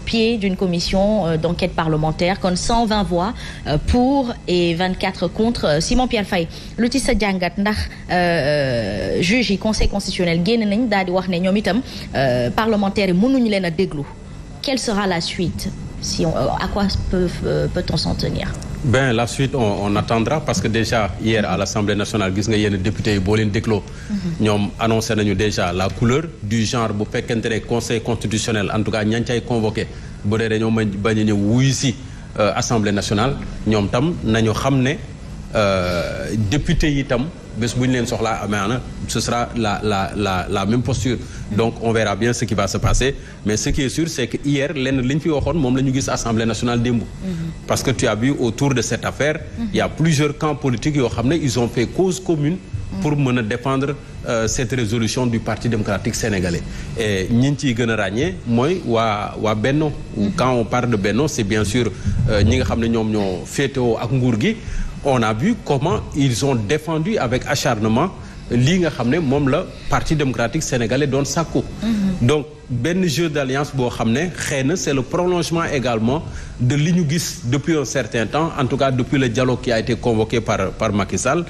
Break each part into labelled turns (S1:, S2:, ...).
S1: pied d'une commission d'enquête parlementaire kon 120 voix pour et 24 contre. Simon Pierre Faye lu ci sa jàngat ndax juge yi conseil constitutionnel génn nañ daal di wax ne ñoom itam parlementaires yi mënuñu leen a déglu. Quelle sera la suite à quoi peut-on s'en tenir?
S2: Ben la suite on attendra parce que déjà hier à l'Assemblée nationale gis nga yenn députés yi boo leen dégloo ñoom annoncé nañu déjà la couleur du genre bu fekkente ne conseil constitutionnel en tout cas ñañ cay convoqué bu dee dañoo bañ a ñëw wuyu si Assemblée nationale ñoom tam nañu xam ne députés yi tam bés bu ñu leen soxlaa amaana ce sera la même posture. Donc on verra bien ce qui va se passer mais ce qui est sûr c'est que hier lenn li ñu fi waxoon moom la ñu gis Assemblée nationale démb. Parce que tu as vu autour de cette affaire il y a plusieurs camps politiques yoo xam ne ils ont fait cause commune pour mën a défendre cette résolution du Parti démocratique sénégalais et ñi ciy gën a ràññee mooy waa Benno. Quand on parle de Benno c'est bien sûr ñi nga xam ne ñoom ñoo féetewoo ak nguur gi. On a vu comment ils ont défendu avec acharnement lii nga xam ne moom la Parti démocratique sénégalais doon sàkku. Donc benn jeu d'alliance boo xam ne xëy na c'est le prolongement également de li ñu gis depuis un certain temps en tout cas depuis le dialogue qui a été convoqué par Macky Sall.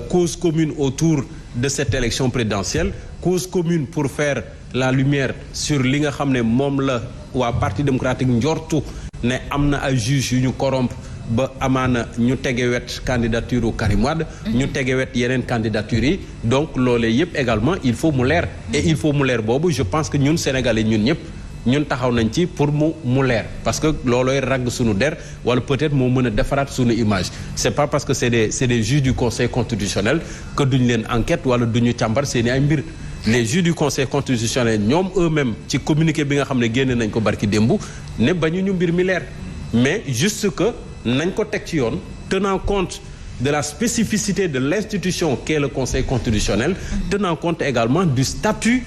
S2: Cause commune autour de cette élection présidentielle, cause commune pour faire la lumière sur li nga xam ne moom la waa Parti démocratique njortu ne am na ay juges yu ñu corrompre ba amaana ñu tege wet candidature u Karim Wade ñu tege wet yeneen candidature yi donc loolee yëpp également il faut mu leer et il faut mu leer boobu je pense que ñun Sénégalais ñun ñëpp ñun taxaw nañ ci pour mu leer parce que loolooy ragg suñu der wala peut-être moo mën a defaraat suñu image c'est pas parce que c'est des juges du Conseil constitutionnel que duñ leen enquête wala duñu càmbar seeni ay mbir. Les juges du Conseil constitutionnel ñoom eux-mêmes ci communiqué bi nga xam ne génn nañ ko barki démb ne bañu ñu mbir mi leer mais juste que nañ ko teg ci yoon tenant compte de la spécificité de l'institution qu'est le Conseil constitutionnel tenant compte également du statut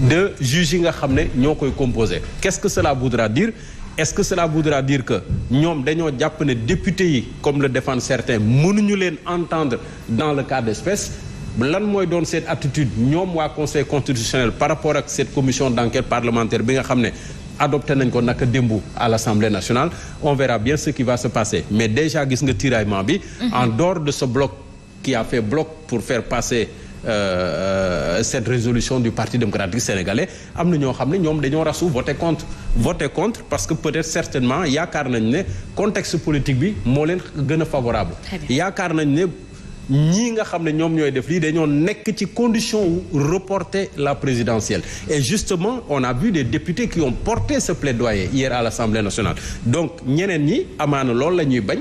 S2: de juge yi nga xam ne ñoo koy composé. Qu'est-ce que cela voudra dire? Est-ce que cela voudra dire que ñoom dañoo jàpp ne député yi comme le défendent certains mënuñu leen entendre dans le cas d'espèce? Lan mooy doon cette attitude ñoom waa Conseil constitutionnel par rapport ak cette commission d'enquête parlementaire bi nga xam ne adopté nañ ko naka démb à l'Assemblée nationale on verra bien ce qui va se passer mais déjà gis nga tiraillement bi en dehors de ce bloc qui a fait bloc pour faire passer cette résolution du Parti démocratique sénégalais am na ñoo xam ne ñoom dañoo rasu voter contre parce que peut-être certainement yaakaar nañ ne contexte politique bi moo leen gën a favorable yaakaar nañ ne ñii nga xam ne ñoom ñooy def lii dañoo nekk ci condition wu reporter la présidentielle et justement on a vu des députés qui ont porté ce plaidoyer hier à l'Assemblée nationale donc ñeneen ñi amaana loolu la ñuy bañ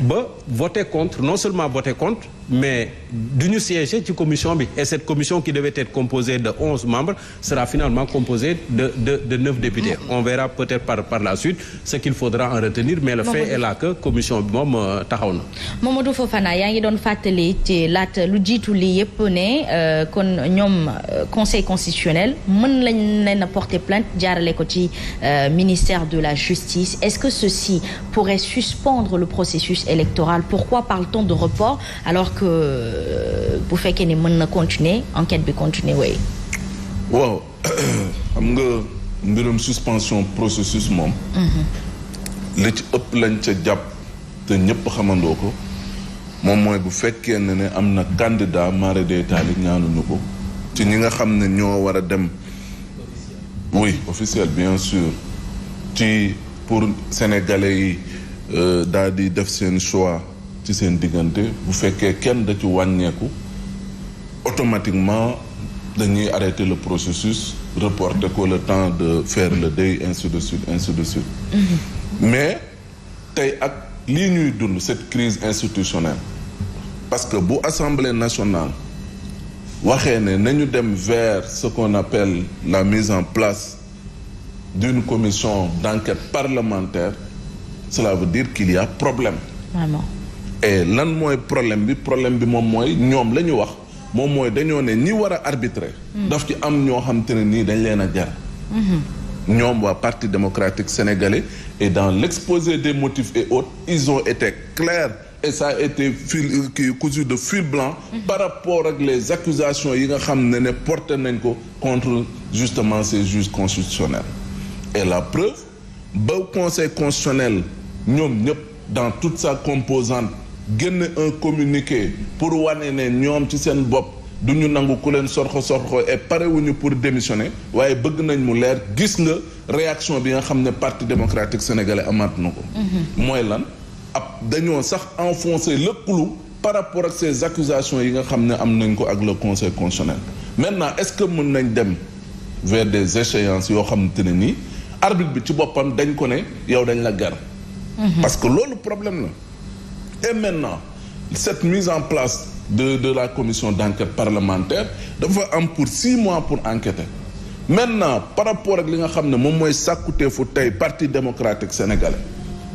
S2: ba voter contre non seulement voter contre mais duñu siéger ci commission bi et cette commission qui devait être composée de 11 membres sera finalement composée de 9 députés on verra peut-être par la suite ce qu'il faudra en retenir mais le fait est là que commission bi moom taxaw na.
S1: Mamadou Fofana yaa ngi doon fàttali ci laata lu jiitu lii yëpp ne kon ñoom conseil constitutionnel mën lañ leen a porter plainte jaarale ko ci ministère de la justice est-ce que ceci pourrait suspendre le processus électoral pourquoi parle-t-on de report alors que bu fekkee ni mën na continuer enquête bi continuer way
S3: waaw xam nga mbirum suspension processus moom li ci ëpp lañ ca jàpp te ñëpp xamandoo ko moom mooy bu fekkee ne am na candidat mare d'Italie ñaanuñu ko ci ñi nga xam ne ñoo war a dem oui officiel bien sûr ci pour sénégalais yi daal di def seen choix ci seen diggante bu fekkee kenn da ci wàññeeku automatiquement dañuy arrêter le processus reporter ko le temps de faire le deuil ainsi de suite mais tey ak lii ñuy dund cette crise institutionnelle parce que bu Assemblée nationale waxee ne nañu dem vers ce qu'on appelle la mise en place d'une commission d'enquête parlementaire cela veut dire qu'il y a problème.
S1: Vraiment.
S3: Et lan mooy problème bi moom mooy ñoom la ñu wax moom mooy dañoo ne ñi war a arbitrer. daf ci am ñoo xam te ne nii dañ leen a jar. ñoom waa Parti démocratique sénégalais et dans l'exposé des motifs et autres ils ont été clairs et ça a été cousu de fil blanc. par rapport ak les accusations yi nga xam ne porté nañ ko contre justement ces juges constitutionnels. et la preuve ba conseil constitutionnel ñoom ñëpp dans toute sa composante génn un communiqué pour wane ne ñoom ci seen bopp du ñu nangu ku leen sorxo et parewuñu pour démissionner waaye bëgg nañ mu leer gis nga réaction bi nga xam ne parti démocratique sénégalais amaat na ko. mooy lan dañoo sax enfoncer le clou par rapport ak ces accusations yi nga xam ne am nañ ko ak le conseil constitutionnel. maintenant est-ce que mën nañ dem vers des échéances yoo xamante ne nii arbitre bi ci boppam dañ ko ne yow dañ la gar. parce que loolu problème la. et maintenant cette mise en place de la commission d'enquête parlementaire dafa am pour 6 mois pour enquêter. maintenant par rapport ak li nga xam ne moom mooy sàkkuteefu tey parti démocratique sénégalais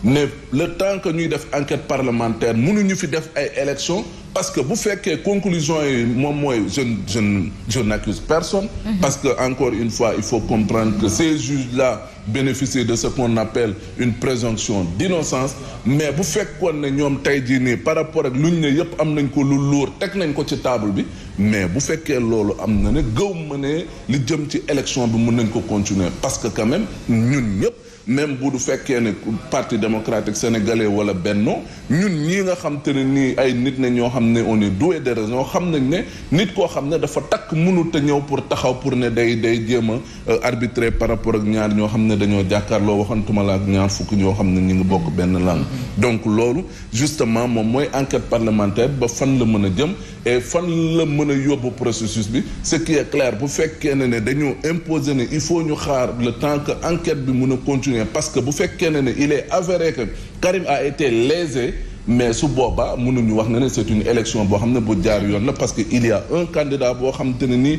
S3: ne le temps que ñuy def enquête parlementaire mënuñu fi def ay élections parce que bu fekkee conclusion yi moom mooy je n'accuse personne. parce que encore une fois il faut comprendre que ces juges-là bénéficient de ce qu'on appelle une présomption d'innocence mais bu fekkoon ne ñoom tey jii nii par rapport ak lu ñu ne yëpp am nañ ko lu lourd teg nañ ko ci table bi mais bu fekkee loolu am na ne gëw ma ne li jëm ci élection bi mën nañ ko continuer parce que quand même ñun ñëpp même bu du fekkee ne parti démocratique sénégalais wala Benno ñun ñii nga xam te ne nii ay nit ne ñoo xam ne on est doué de raison xam nañ ne nit koo xam ne dafa takk mënut a ñëw pour taxaw pour ne day jéem a arbitrer par rapport ak ñaar ñoo xam ne dañoo jàkkaarloo waxantuma la ak ñaar fukk ñoo xam ne ñu ngi bokk benn langue. donc loolu justement moom mooy enquête parlementaire ba fan la mën a jëm et fan la mën a yóbbu processus bi ce qui est clair bu fekkee ne dañoo imposer ne il faut ñu xaar le temps que enquête bi mën a continuer parce que bu fekkee ne il est avéré que Karim a été lésé mais su boobaa mënuñu wax ne c'est une élection boo xam ne bu jaar yoon la parce que il y a un candidat boo xam te ne nii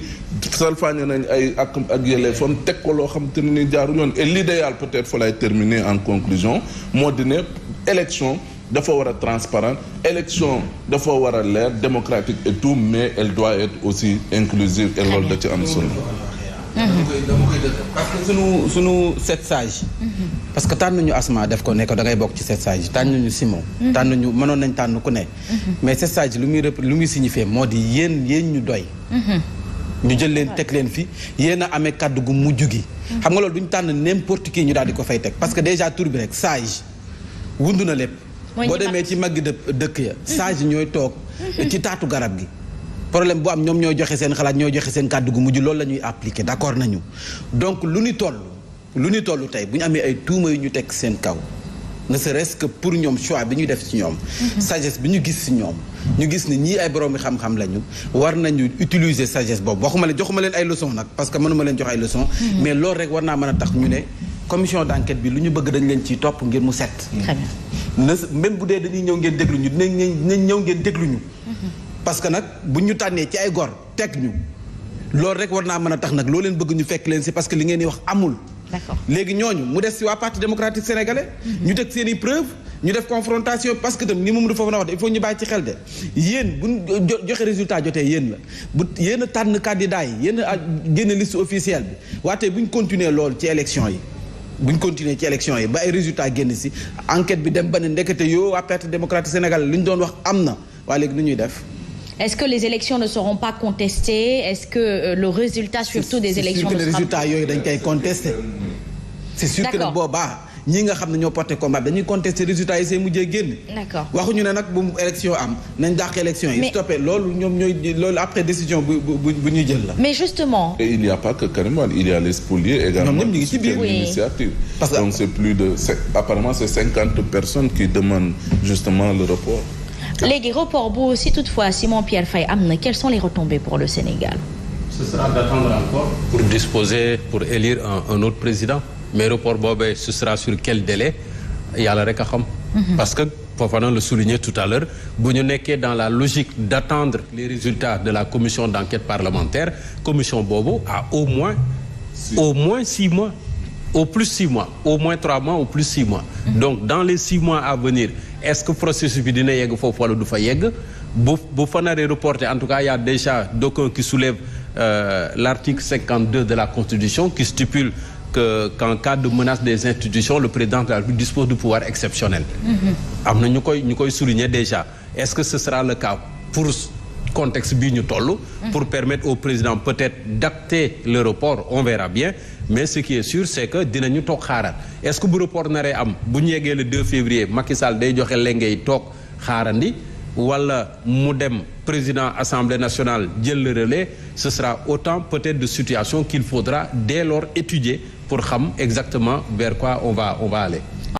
S3: salfaañe nañ ay ak yelleefam teg ko loo xam te ne nii jaaru yoon et l'idéal peut-être fa lay terminer en conclusion moo di ne élection dafa war a transparent élection dafa war a leer démocratique et tout mais elle doit être aussi inclusive et loolu da ci am solo.
S4: dama koy dëgg parce que sunu 7 sages. parce que tànn ñu Asma def ko ne ko da ngay bokk ci 7 sages tànn ñu Simon. tànn ñu mënoon nañ tànn ku ne. mais 7 sages lu muy signifier moo di yéen ñu doy. ñu jël leen teg leen fi yéen a amee kàddu gu mujj gi. xam nga loolu duñ tànn n'importe qui ñu daal di ko fay teg parce que déjà tur bi rek sage wundu na lépp. boo demee ci maggi dëkk ya. sage ñooy toog ci taatu garab gi. problème bu am ñoom ñooy joxe seen xalaat ñooy joxe seen kàddu gu mujj loolu la ñuy appliquer d'accord nañu donc lu ñu toll tey bu ñu amee ay tuuma yu ñu teg seen kaw ne serait-ce que pour ñoom choix bi ñu def ci ñoom sagesse bi ñu gis ci ñoom ñu gis ne ñii ay boroomi xam-xam lañu war nañu utiliser sagesse boobu joxuma leen ay leçons nag parce que mënuma leen jox ay leçons mais loolu rek war naa mën a tax ñu ne commission d'enquête bi lu ñu bëgg dañ leen ciy topp ngir mu set. Très bien. Même bu dee dañuy ñëw ngeen déglu ñu dinañ ñëw ngeen déglu ñu parce que nag bu ñu tànnee ci ay gor teg ñu loolu rek war naa mën a tax nag loo leen bëgg ñu fekk leen si parce que li ngeen di wax amul.
S1: D'accord.
S4: léegi ñooñu mu des si waa parti démocratique sénégalais. ñu teg seen i preuve ñu def confrontation parce que tam ni moom dafa mën a wax de il faut ñu bàyyi ci xel de yéen bu joxe résultat jotee yéen la bu yéen a tànn candidat yi yéen a génne liste officielle bi waate bu ñu continuer loolu ci élection yi. bu ñu continuer ci élection yi ba ay résultats génn si enquête bi dem ba ne ndekete yoo waa parti démocratique sénégalais li ñu doon wax am na waa léegi nu ñuy def.
S1: Est-ce que les élections ne seront pas contestées? Est-ce que le résultat surtout des élections ne sera pas...
S4: C'est sûr que les résultats yooyu dañ koy contester. C'est sûr que nag boobaa ñi nga xam ne ñoo porté combat dañuy contester résultats yi see mujjee génn.
S1: D'accord.
S4: waxuñu ne nag bu élection am nañ dàq élection yi. stoppé loolu ñoom ñooy loolu après décision bu ñuy jël la.
S1: Mais justement.
S3: Et il n'y a pas que Karim Wade, il y a les spoliés également.
S4: ñoom ñëpp ñu ngi ci biir
S3: l'initiative. Donc c'est plus de apparemment c'est 50 personnes qui demandent justement le report.
S1: Léegi report bu si toutefois Simon Pierre Faye am na quelles sont les retombées pour le Sénégal?
S2: Ce sera d'attendre encore pour élire un autre président mais report boobee ce sera sur quel délai yàlla rek a xam. parce que Fofana le soulignait tout à l'heure bu ñu nekkee dans la logique d'attendre les résultats de la commission d'enquête parlementaire commission boobu a au moins 6 mois au plus 6 mois au moins 3 mois au plus 6 mois. Donc dans les 6 mois à venir est-ce que processus bi dina yegg foofu wala du fa yegg bu fa naree reporté en tout cas il y a déjà d'aucuns qui soulèvent l'article 52 de la Constitution qui stipule qu'en cas de menace des institutions le président de la République dispose de pouvoir exceptionnel. am na ñu koy souligner déjà est-ce que ce sera le cas pour contexte bii ñu toll. pour permettre au président peut-être d'acter le report on verra bien mais ce qui est sûr c'est que dinañu toog xaaral est-ce que bu report naree am bu ñu yeggee le 2 février Macky Sall day joxe lengay toog xaarandi wala mu dem président Assemblée nationale jël le relais ce sera autant peut-être de situations qu'il faudra dès lors étudier pour xam exactement vers quoi on va aller